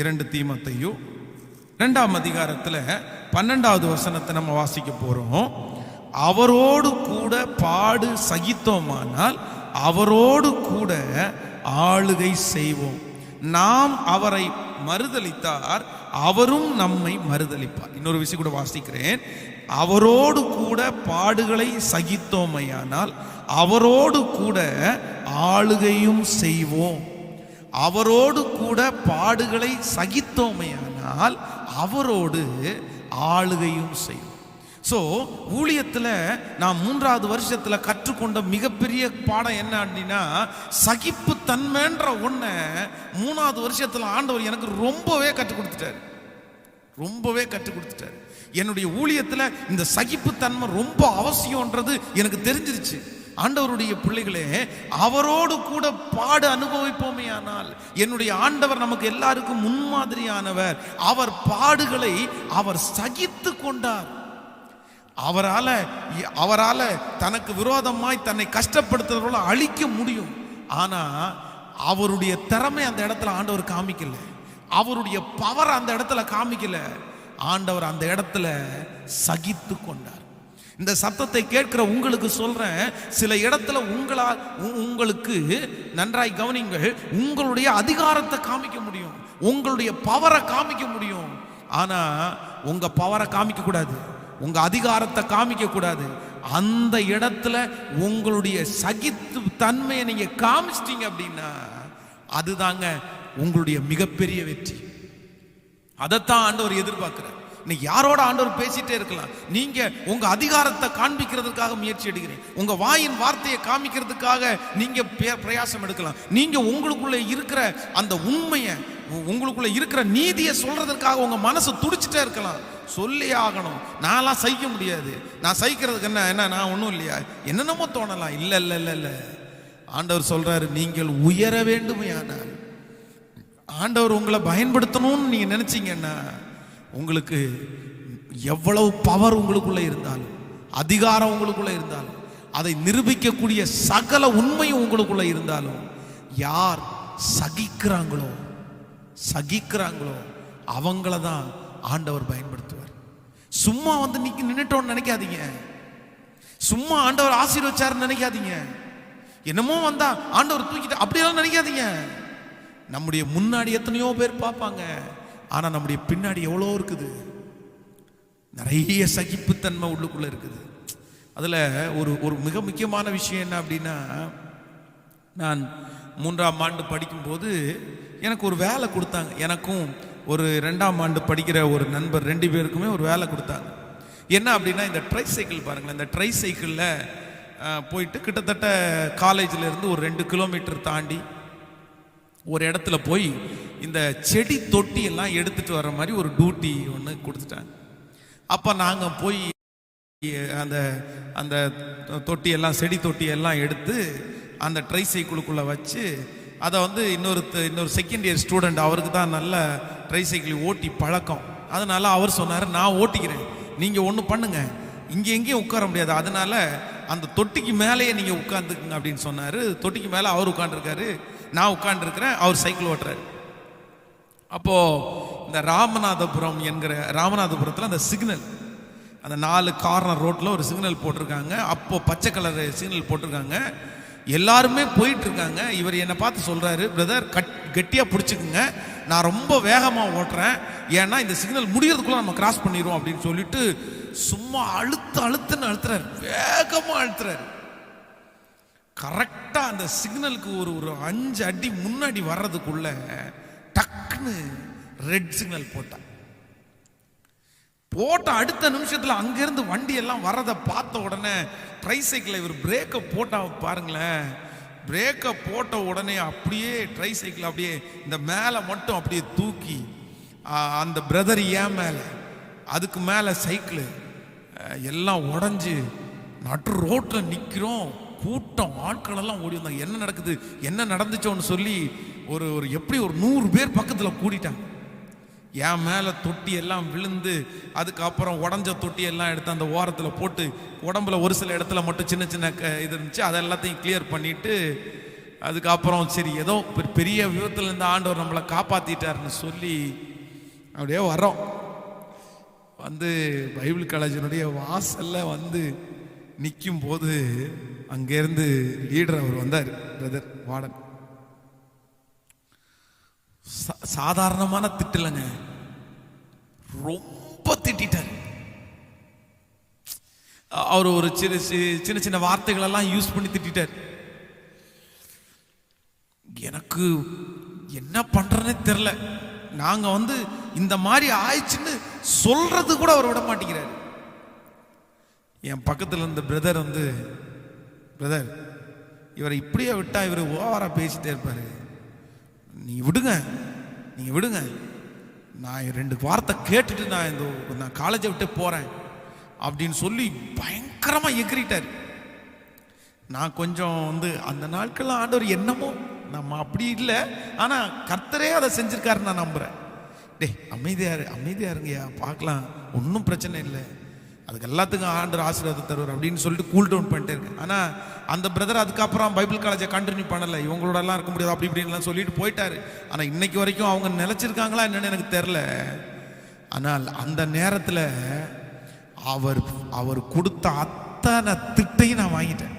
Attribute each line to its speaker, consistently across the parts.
Speaker 1: 2 தீமோத்தேயு 2ஆம் அதிகாரத்தில் 12வது வசனத்தை நம்ம வாசிக்க போறோம். அவரோடு கூட பாடு சகித்தோமானால் அவரோடு கூட ஆளுகை செய்வோம். நாம் அவரை மறுதலித்தார், அவரும் நம்மை மறுதலிப்பார். இன்னொரு விஷயம் கூட வாசிக்கிறேன். அவரோடு கூட பாடுகளை சகித்தோமையானால் அவரோடு கூட ஆளுகையும் செய்வோம். அவரோடு கூட பாடுகளை சகித்தோமையானால் அவரோடு ஆளுகையும் செய்வோம். ஸோ ஊழியத்தில் நான் 3வது வருஷத்தில் கற்றுக்கொண்ட மிகப்பெரிய பாடம் என்ன அப்படின்னா, சகிப்பு தன்மைன்ற ஒன்றை 3வது வருஷத்தில் ஆண்டவர் எனக்கு ரொம்பவே கற்றுக் கொடுத்துட்டார். என்னுடைய ஊழியத்தில் இந்த சகிப்புத்தன்மை ரொம்ப அவசியம்ன்றது எனக்கு தெரிஞ்சிருச்சு. ஆண்டவருடைய பிள்ளைகளே, அவரோடு கூட பாடு அனுபவிப்போமே ஆனால், என்னுடைய ஆண்டவர் நமக்கு எல்லாருக்கும் முன்மாதிரியானவர். அவர் பாடுகளை அவர் சகித்து கொண்டார். அவரால் தனக்கு விரோதமாய் தன்னை கஷ்டப்படுத்துறவர்களை அழிக்க முடியும். ஆனா அவருடைய திறமை அந்த இடத்துல ஆண்டவர் காமிக்கல, அவருடைய பவர் அந்த இடத்துல காமிக்கல. ஆண்டவர் அந்த இடத்துல சகித்து கொண்டார். இந்த சத்தத்தை கேட்கிற உங்களுக்கு சொல்றேன், சில இடத்துல உங்களுக்கு நன்றாய் கவனிங்கள், உங்களுடைய அதிகாரத்தை காமிக்க முடியும், உங்களுடைய பவரை காமிக்க முடியும். ஆனா உங்க பவரை காமிக்க கூடாது, உங்க அதிகாரத்தை காமிக்க கூடாது. அந்த இடத்துல உங்களுடைய சகித்து தன்மையை நீங்க காமிச்சிட்டீங்க அப்படின்னா அதுதாங்க உங்களுடைய மிகப்பெரிய வெற்றி. அதைத்தான் ஆண்டவர் எதிர்பார்க்கிறார். இன்னைக்கு யாரோட ஆண்டவர் பேசிட்டே இருக்கலாம், நீங்க உங்க அதிகாரத்தை காண்பிக்கிறதுக்காக முயற்சி எடுக்கிறீங்க, உங்க வாயின் வார்த்தையை காமிக்கிறதுக்காக நீங்க பிரயாசம் எடுக்கலாம். நீங்க உங்களுக்குள்ள இருக்கிற அந்த உண்மையை, உங்களுக்குள்ள இருக்கிற நீதியை சொல்றதுக்காக உங்க மனசு துடிச்சிட்டே இருக்கலாம். சொல்லி ஆகணும், நான்லாம் சகிக்க முடியாது, நான் சகிக்கிறதுக்கு என்ன நான் ஒன்றும் இல்லையா, என்னென்னமோ தோணலாம். இல்லை இல்லை இல்லை இல்லை, ஆண்டவர் சொல்றாரு, நீங்கள் உயர வேண்டுமையானால், ஆண்டவர் உங்களை பயன்படுத்தணும்னு நீங்க நினைச்சீங்கன்னா, உங்களுக்கு எவ்வளவு பவர் உங்களுக்குள்ள இருந்தாலும், அதிகாரம் உங்களுக்குள்ள இருந்தாலும், அதை நிரூபிக்கக்கூடிய சகல உண்மையும் உங்களுக்குள்ள இருந்தாலும், யார் சகிக்கிறாங்களோ அவங்கள தான் ஆண்டவர் பயன்படுத்துவார். சும்மா வந்து நின்னுட்டோன்னு நினைக்காதீங்க, சும்மா ஆண்டவர் ஆசீர்வச்சாருன்னு நினைக்காதீங்க, என்னமோ வந்தா ஆண்டவர் தூக்கிட்டு அப்படியெல்லாம் நினைக்காதீங்க. நம்முடைய முன்னாடி எத்தனையோ பேர் பார்ப்பாங்க, ஆனா நம்முடைய பின்னாடி எவ்வளோ இருக்குது, நிறைய சகிப்புத்தன்மை உள்ளுக்குள்ள இருக்குது. அதுல ஒரு மிக முக்கியமான விஷயம் என்ன அப்படின்னா, நான் 3ஆம் ஆண்டு படிக்கும்போது எனக்கு ஒரு வேலை கொடுத்தாங்க. எனக்கும் ஒரு 2ஆம் ஆண்டு படிக்கிற ஒரு நண்பர் 2 பேருக்குமே ஒரு வேலை கொடுத்தாங்க. என்ன அப்படின்னா, இந்த ட்ரை சைக்கிள் பாருங்களேன், இந்த ட்ரை சைக்கிளில் போயிட்டு கிட்டத்தட்ட காலேஜில் இருந்து ஒரு 2 கிலோமீட்டர் தாண்டி ஒரு இடத்துல போய் இந்த செடி தொட்டி எல்லாம் எடுத்துட்டு வர்ற மாதிரி ஒரு டியூட்டி ஒன்று கொடுத்துட்டாங்க. அப்போ நாங்கள் போய் அந்த அந்த தொட்டியெல்லாம், செடி தொட்டியெல்லாம் எடுத்து அந்த ட்ரை சைக்கிளுக்குள்ளே வச்சு, அதை வந்து இன்னொரு செகண்ட் இயர் ஸ்டூடெண்ட், அவருக்கு தான் நல்ல ட்ரை சைக்கிள் ஓட்டி பழக்கம். அதனால அவர் சொன்னார், நான் ஓட்டிக்கிறேன், நீங்கள் ஒன்று பண்ணுங்க, இங்கே எங்கேயும் உட்கார முடியாது, அதனால அந்த தொட்டிக்கு மேலேயே நீங்கள் உட்காந்துக்குங்க அப்படின்னு சொன்னார். தொட்டிக்கு மேலே அவர் உட்காந்துருக்காரு, நான் உட்காந்துருக்கிறேன், அவர் சைக்கிள் ஓட்டுறாரு. அப்போது இந்த ராமநாதபுரத்தில் அந்த சிக்னல், அந்த 4 கார்னர் ரோட்டில் ஒரு சிக்னல் போட்டிருக்காங்க. அப்போது பச்சை கலர் சிக்னல் போட்டிருக்காங்க, எல்லாருமே போயிட்டு இருக்காங்க. இவர் என்னை பார்த்து சொல்றாரு, பிரதர் கெட்டியாக பிடிச்சிக்குங்க, நான் ரொம்ப வேகமாக ஓட்டுறேன், ஏன்னா இந்த சிக்னல் முடியறதுக்குள்ள நம்ம கிராஸ் பண்ணிடுவோம் அப்படின்னு சொல்லிட்டு சும்மா அழுத்துன்னு அழுத்துறாரு, வேகமாக அழுத்துறாரு. கரெக்டா அந்த சிக்னலுக்கு ஒரு 5 அடி முன்னாடி வர்றதுக்குள்ள டக்குன்னு ரெட் சிக்னல் போட்ட அடுத்த நிமிஷத்துல அங்கிருந்து வண்டி எல்லாம் வர்றதை பார்த்த உடனே ட்ரை சைக்கிளை இவர் பிரேக்கை போட்டா பாருங்களேன், பிரேக்கை போட்ட உடனே அப்படியே ட்ரை சைக்கிள் அப்படியே இந்த மேலே மட்டும் அப்படியே தூக்கி அந்த பிரதர் ஏன் மேலே, அதுக்கு மேலே சைக்கிள் எல்லாம் உடஞ்சி நடு ரோட்டில் நிற்கிறோம். கூட்டம் ஆட்கள் எல்லாம் ஓடி வந்தாங்க. என்ன நடந்துச்சோன்னு சொல்லி ஒரு எப்படி ஒரு 100 பேர் பக்கத்தில் கூடிட்டாங்க. என் மேலே தொட்டி எல்லாம் விழுந்து, அதுக்கப்புறம் உடஞ்ச தொட்டி எல்லாம் எடுத்து அந்த ஓரத்தில் போட்டு, உடம்புல ஒரு சில இடத்துல மட்டும் சின்ன சின்ன இது இருந்துச்சு, அதை எல்லாத்தையும் கிளியர் பண்ணிட்டு அதுக்கப்புறம் சரி ஏதோ பெரிய விபத்துல இருந்து ஆண்டவர் நம்மளை காப்பாத்திட்டாருன்னு சொல்லி அப்படியே வரோம். வந்து பைபிள் காலேஜினுடைய வாசல்ல வந்து நிற்கும் போது அங்கேருந்து லீடர் அவர் வந்தார், பிரதர் வார்டன். சாதாரணமான திட்டலங்க, ரொம்ப திட்டார். அவர் ஒரு சின்ன சின்ன வார்த்தைகள் எல்லாம் யூஸ் பண்ணி திட்டார். எனக்கு என்ன பண்றேன்னே தெரியல. நாங்க வந்து இந்த மாதிரி ஆயிடுச்சுன்னு சொல்றது கூட அவர் விட மாட்டேங்கிறாரு. என் பக்கத்தில் இருந்த பிரதர் வந்து, பிரதர் இவரை இப்படியே விட்டா இவர் ஓவரா பேசிட்டே இருப்பாரு, நீங்க விடுங்க, நீங்க விடுங்க, நான் 2 வார்த்தை கேட்டுட்டு நான் காலேஜை விட்டு போறேன் அப்படின்னு சொல்லி பயங்கரமா எகிரிட்டார். நான் கொஞ்சம் வந்து அந்த நாட்கள் ஆண்டவர் என்னமோ நம்ம அப்படி இல்லை, ஆனா கர்த்தரே அதை செஞ்சிருக்காரு நான் நம்புறேன். அமைதியா இருங்கய்யா, பார்க்கலாம், ஒன்றும் பிரச்சனை இல்லை, அதுக்கு எல்லாத்துக்கும் ஆண்டவர் ஆசீர்வாதம் தருவார் அப்படின்னு சொல்லிட்டு கூல் டவுன் பண்ணிட்டே இருக்கேன். ஆனால் அந்த பிரதர் அதுக்கப்புறம் பைபிள் காலேஜை கண்டினியூ பண்ணலை, இவங்களோட எல்லாம் இருக்க முடியாது அப்படி இப்படின்லாம் சொல்லிட்டு போயிட்டாரு. ஆனால் இன்னைக்கு வரைக்கும் அவங்க நிலைச்சிருக்காங்களா என்னன்னு எனக்கு தெரில. ஆனால் அந்த நேரத்தில் அவர் கொடுத்த அத்தனை திட்டையும் நான் வாங்கிட்டேன்.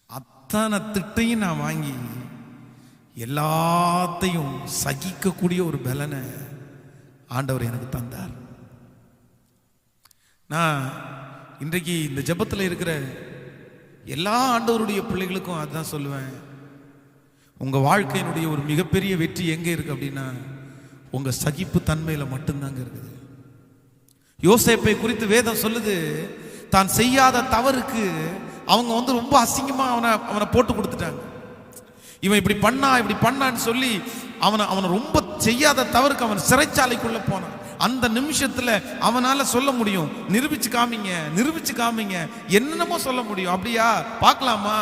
Speaker 1: அத்தனை திட்டையும் நான் வாங்கி எல்லாத்தையும் சகிக்கக்கூடிய ஒரு பலனை ஆண்டவர் எனக்கு தந்தார். நான் இன்றைக்கு இந்த ஜெபத்தில் இருக்கிற எல்லா ஆண்டவருடைய பிள்ளைகளுக்கும் அதுதான் சொல்லுவேன். உங்க வாழ்க்கையினுடைய ஒரு மிகப்பெரிய வெற்றி எங்க இருக்கு அப்படின்னா உங்க சகிப்பு தன்மையில மட்டும்தாங்க இருக்குது. யோசேப்பை குறித்து வேதம் சொல்லுது, தான் செய்யாத தவறுக்கு அவங்க வந்து ரொம்ப அசிங்கமா அவனை போட்டு கொடுத்துட்டாங்க. இவன் இப்படி பண்ணான்னு சொல்லி அவனை ரொம்ப செய்யாத தவறுக்கு அவன் சிறைச்சாலைக்குள்ள போனான். அந்த நிமிஷத்துல அவனால சொல்ல முடியும், நிரூபிச்சு காமிங்க, என்னென்னமோ சொல்ல முடியும். அப்படியா, பார்க்கலாமா,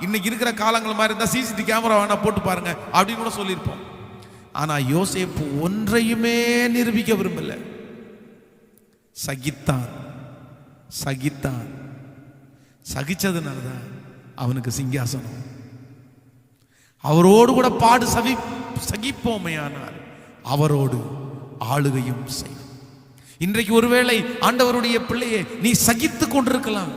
Speaker 1: இன்னைக்கு இருக்கிற காலங்கள் மாதிரி இருந்தா சிசிடிவி கேமரா வேணா போட்டு பாருங்க அப்படின்னு கூட சொல்லியிருப்போம். ஆனா யோசேப்பு ஒன்றையுமே நிரூபிக்க விரும்பல, சகித்தான். சகிச்சதுனாலதான் அவனுக்கு சிங்காசனம். அவரோடு கூட சகிப்போமையானால் அவரோடு ஆளுகையும் செய்யும். இன்றைக்கு ஒருவேளை ஆண்டவருடைய பிள்ளையே நீ சகித்து கொண்டிருக்கலாம்,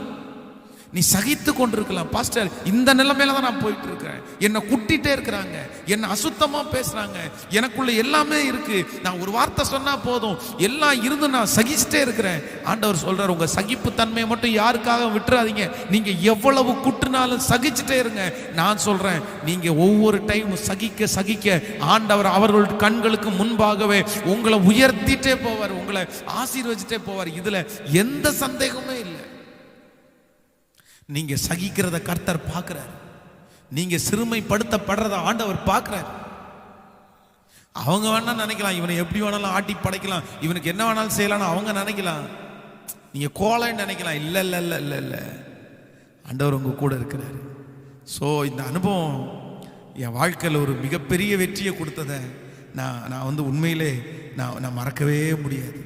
Speaker 1: பாஸ்டர் இந்த நிலைமையில தான் நான் போயிட்டு இருக்கிறேன், என்னை குட்டிட்டே இருக்கிறாங்க, என்னை அசுத்தமா பேசுறாங்க, எனக்குள்ள எல்லாமே இருக்கு, நான் ஒரு வார்த்தை சொன்னா போதும் எல்லாம் இருந்து நான் சகிச்சுட்டே இருக்கிறேன். ஆண்டவர் சொல்றார், உங்க சகிப்பு தன்மையை மட்டும் யாருக்காக விட்டுறாதீங்க, நீங்க எவ்வளவு குட்டுனாலும் சகிச்சுட்டே இருங்க. நான் சொல்றேன், நீங்க ஒவ்வொரு டைம் சகிக்க ஆண்டவர் அவர்கள் கண்களுக்கு முன்பாகவே உங்களை உயர்த்திட்டே போவார், உங்களை ஆசீர்வதிச்சிட்டே போவார். இதுல எந்த சந்தேகமே இல்லை. நீங்க சகிக்கிறத கர்த்தர் பார்க்கிறார், நீங்க சிறுமைப்படுத்தப்படுறத ஆண்டவர் பார்க்கிறார். அவங்க வேணா நினைக்கலாம் இவனை எப்படி வேணாலும் ஆட்டி படைக்கலாம், இவனுக்கு என்ன வேணாலும் செய்யலாம் அவங்க நினைக்கலாம், நீங்க கோலைன்னு நினைக்கலாம். இல்ல இல்ல இல்ல இல்ல இல்ல ஆண்டவர் உங்க கூட இருக்கிறார். ஸோ இந்த அனுபவம் என் வாழ்க்கையில் ஒரு மிகப்பெரிய வெற்றியை கொடுத்ததை நான் வந்து உண்மையிலே நான் மறக்கவே முடியாது.